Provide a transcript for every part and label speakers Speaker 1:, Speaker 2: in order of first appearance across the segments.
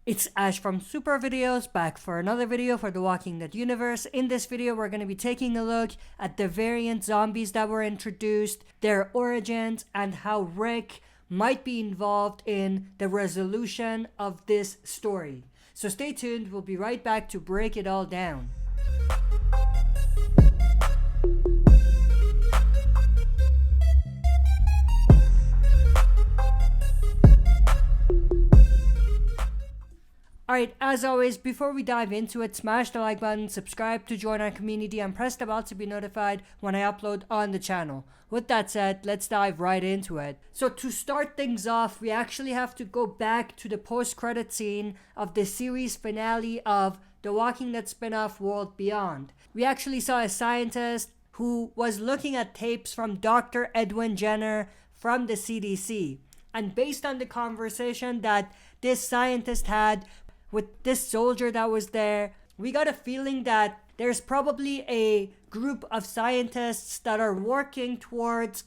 Speaker 1: It's Ash from Super Videos, back for another video for the Walking Dead universe. In this video, we're going to be taking a look at the variant zombies that were introduced, their origins, and how Rick might be involved in the resolution of this story. So stay tuned, we'll be right back to break it all down. Alright, as always, before we dive into it, smash the like button, subscribe to join our community, and press the bell to be notified when I upload on the channel. With that said, let's dive right into it. So to start things off, we actually have to go back to the post-credit scene of the series finale of The Walking Dead spin-off World Beyond. We actually saw a scientist who was looking at tapes from Dr. Edwin Jenner from the CDC. And based on the conversation that this scientist had with this soldier that was there, we got a feeling that there's probably a group of scientists that are working towards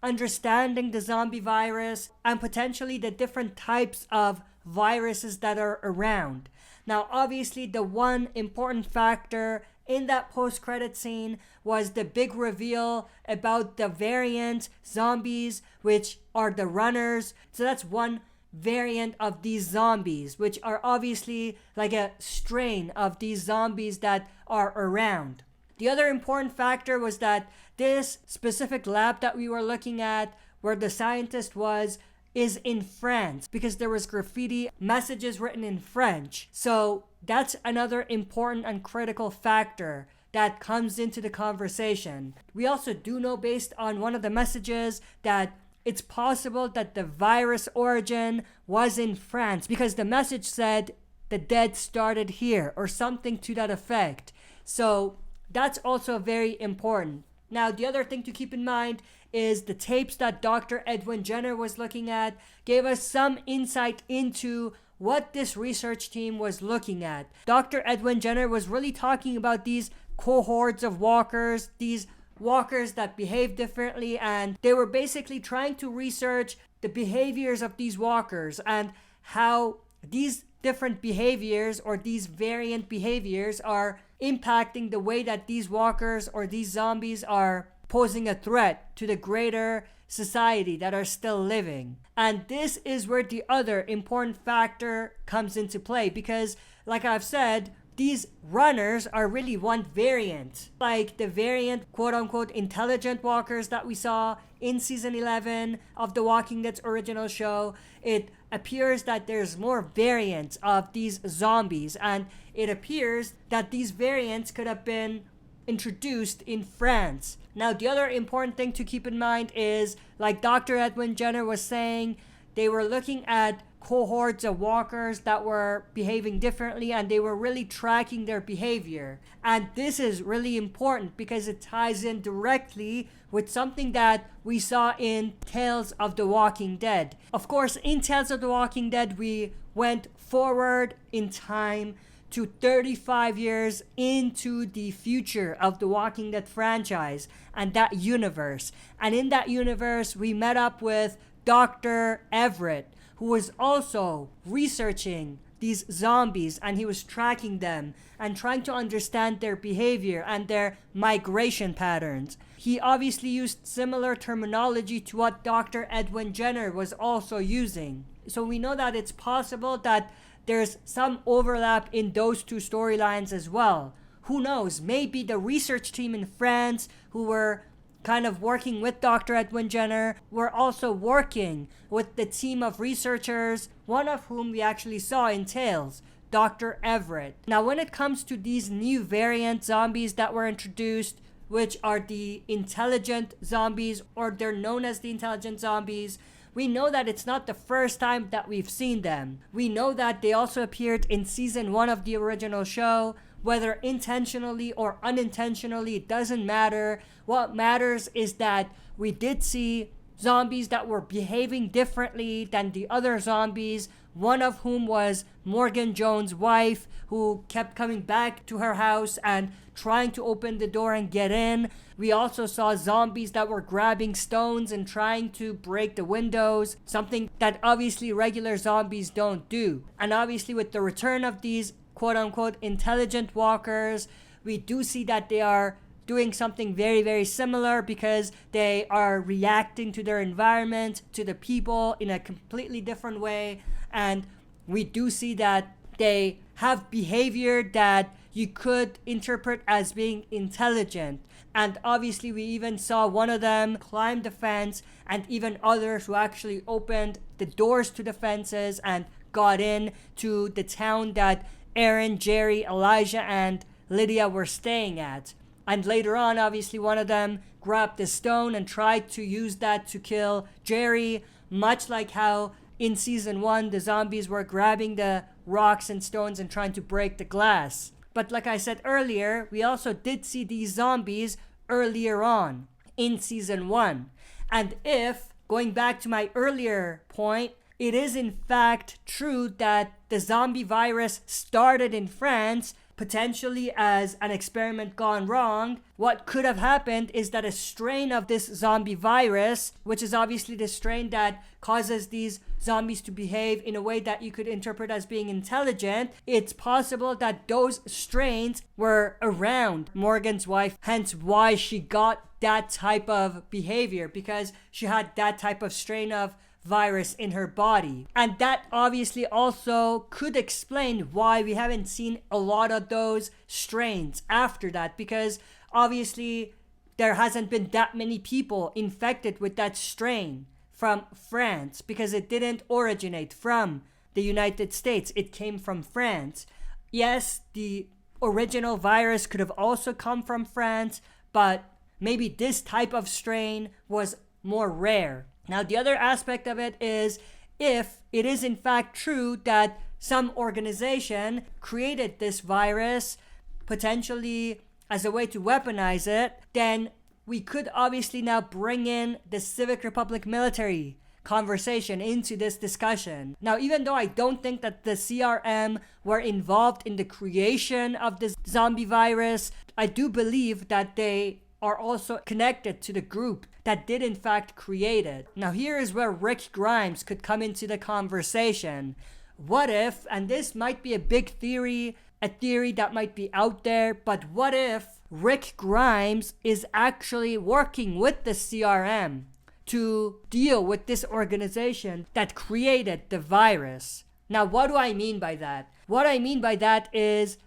Speaker 1: understanding the zombie virus and potentially the different types of viruses that are around. Now, obviously, the one important factor in that post-credit scene was the big reveal about the variant zombies, which are the runners. So that's one variant of these zombies, which are obviously like a strain of these zombies that are around. The other important factor was that this specific lab that we were looking at, where the scientist was, is in France, because there was graffiti messages written in French. So that's another important and critical factor that comes into the conversation. We also do know, based on one of the messages, that it's possible that the virus origin was in France, because the message said the dead started here or something to that effect. So that's also very important. Now, the other thing to keep in mind is the tapes that Dr. Edwin Jenner was looking at gave us some insight into what this research team was looking at. Dr. Edwin Jenner was really talking about these cohorts of walkers, these walkers that behave differently, and they were basically trying to research the behaviors of these walkers and how these different behaviors or these variant behaviors are impacting the way that these walkers or these zombies are posing a threat to the greater society that are still living. And this is where the other important factor comes into play, because like I've said, these runners are really one variant, like the variant quote-unquote intelligent walkers that we saw in season 11 of The Walking Dead's original show. It appears that there's more variants of these zombies, and it appears that these variants could have been introduced in France. Now, the other important thing to keep in mind is, like Dr. Edwin Jenner was saying, they were looking at cohorts of walkers that were behaving differently, and they were really tracking their behavior. And this is really important because it ties in directly with something that we saw in Tales of the Walking Dead. Of course, in Tales of the Walking Dead, we went forward in time to 35 years into the future of the Walking Dead franchise and that universe. And in that universe, we met up with Dr. Everett, who was also researching these zombies, and he was tracking them and trying to understand their behavior and their migration patterns. He obviously used similar terminology to what Dr. Edwin Jenner was also using. So we know that it's possible that there's some overlap in those two storylines as well. Who knows? Maybe the research team in France, who were kind of working with Dr. Edwin Jenner, were also working with the team of researchers, one of whom we actually saw in Tales, Dr. Everett. Now, when it comes to these new variant zombies that were introduced, which are the intelligent zombies, or they're known as the intelligent zombies, we know that it's not the first time that we've seen them. We know that they also appeared in season 1 of the original show. Whether intentionally or unintentionally, it doesn't matter. What matters is that we did see zombies that were behaving differently than the other zombies one of whom was Morgan Jones' wife, who kept coming back to her house and trying to open the door and get in. We also saw zombies that were grabbing stones and trying to break the windows, something that obviously regular zombies don't do. And obviously with the return of these quote-unquote intelligent walkers, we do see that they are doing something very, very similar, because they are reacting to their environment, to the people in a completely different way. And we do see that they have behavior that you could interpret as being intelligent. And obviously we even saw one of them climb the fence, and even others who actually opened the doors to the fences and got in to the town that Aaron, Jerry, Elijah, and Lydia were staying at. And later on, obviously, one of them grabbed the stone and tried to use that to kill Jerry, much like how in season 1, the zombies were grabbing the rocks and stones and trying to break the glass. But like I said earlier, we also did see these zombies earlier on in season 1. And if, going back to my earlier point, it is in fact true that the zombie virus started in France, potentially as an experiment gone wrong, what could have happened is that a strain of this zombie virus, which is obviously the strain that causes these zombies to behave in a way that you could interpret as being intelligent, it's possible that those strains were around Morgan's wife, hence why she got that type of behavior, because she had that type of strain of virus in her body. And that obviously also could explain why we haven't seen a lot of those strains after that, because obviously there hasn't been that many people infected with that strain from France, because it didn't originate from the United States. It came from France. Yes, the original virus could have also come from France, but maybe this type of strain was more rare. Now, the other aspect of it is, if it is in fact true that some organization created this virus, potentially as a way to weaponize it, then we could obviously now bring in the Civic Republic military conversation into this discussion. Now, even though I don't think that the CRM were involved in the creation of this zombie virus, I do believe that they are also connected to the group that did in fact create it. Now here is where Rick Grimes could come into the conversation. What if, and this might be a big theory, a theory that might be out there, but what if Rick Grimes is actually working with the CRM to deal with this organization that created the virus? Now, what do I mean by that? What I mean by that is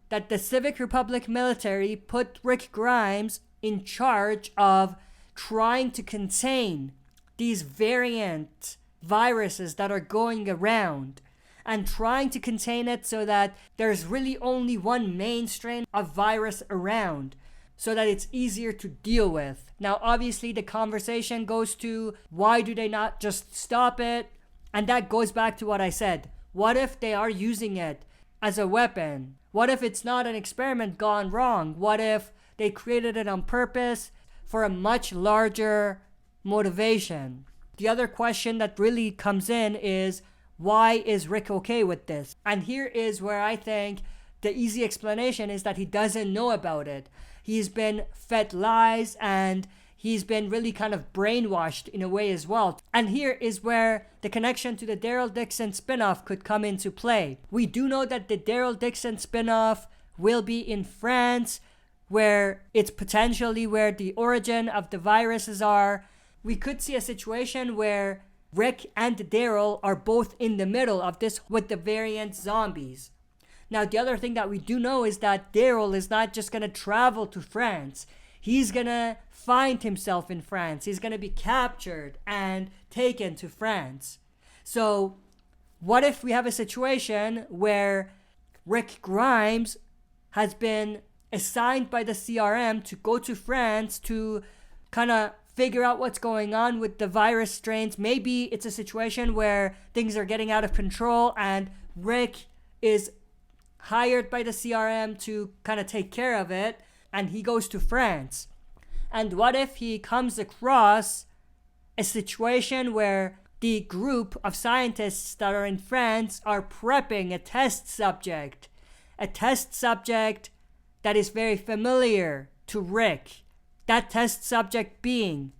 Speaker 1: that the Civic Republic military put Rick Grimes in charge of trying to contain these variant viruses that are going around, and trying to contain it so that there's really only one main strain of virus around, so that it's easier to deal with. Now, obviously, the conversation goes to, why do they not just stop it? And that goes back to what I said. What if they are using it as a weapon? What if it's not an experiment gone wrong? What if they created it on purpose for a much larger motivation? The other question that really comes in is, why is Rick okay with this? And here is where I think the easy explanation is that he doesn't know about it. He's been fed lies, and he's been really kind of brainwashed in a way as well. And here is where the connection to the Daryl Dixon spinoff could come into play. We do know that the Daryl Dixon spinoff will be in France, where it's potentially where the origin of the viruses are. We could see a situation where Rick and Daryl are both in the middle of this with the variant zombies. Now, the other thing that we do know is that Daryl is not just going to travel to France. He's going to find himself in France. He's going to be captured and taken to France. So, what if we have a situation where Rick Grimes has been assigned by the CRM to go to France to kind of figure out what's going on with the virus strains? Maybe it's a situation where things are getting out of control and Rick is hired by the CRM to kind of take care of it, and he goes to France. And what if he comes across a situation where the group of scientists that are in France are prepping a test subject. A test subject that is very familiar to Rick. That test subject being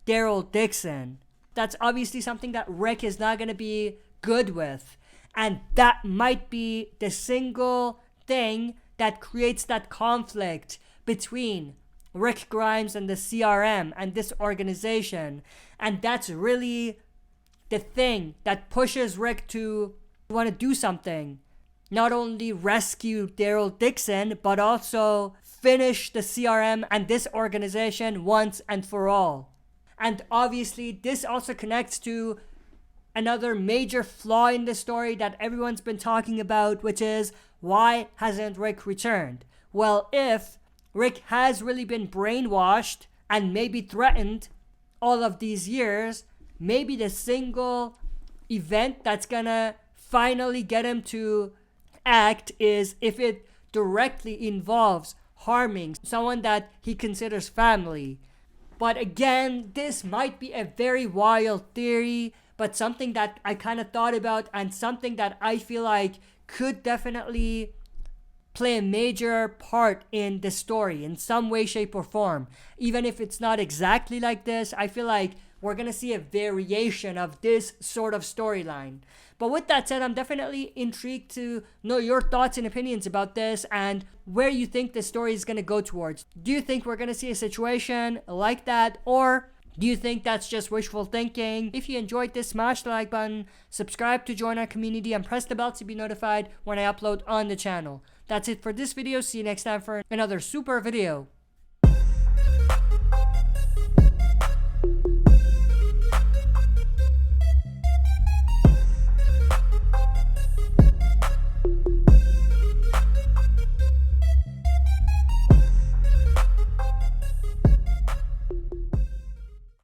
Speaker 1: Daryl Dixon. That's obviously something that Rick is not going to be good with. And that might be the single thing that creates that conflict between Rick Grimes and the CRM and this organization. And that's really the thing that pushes Rick to want to do something. Not only rescue Daryl Dixon, but also finish the CRM and this organization once and for all. And obviously, this also connects to another major flaw in the story that everyone's been talking about, which is, why hasn't Rick returned? Well, if Rick has really been brainwashed and maybe threatened all of these years, maybe the single event that's gonna finally get him to act is if it directly involves harming someone that he considers family. But again, this might be a very wild theory, but something that I kind of thought about and something that I feel like could definitely play a major part in the story in some way, shape, or form. Even if it's not exactly like this, I feel like we're going to see a variation of this sort of storyline. But with that said, I'm definitely intrigued to know your thoughts and opinions about this and where you think the story is going to go towards. Do you think we're going to see a situation like that, or do you think that's just wishful thinking? If you enjoyed this, smash the like button, subscribe to join our community, and press the bell to be notified when I upload on the channel. That's it for this video. See you next time for another super video.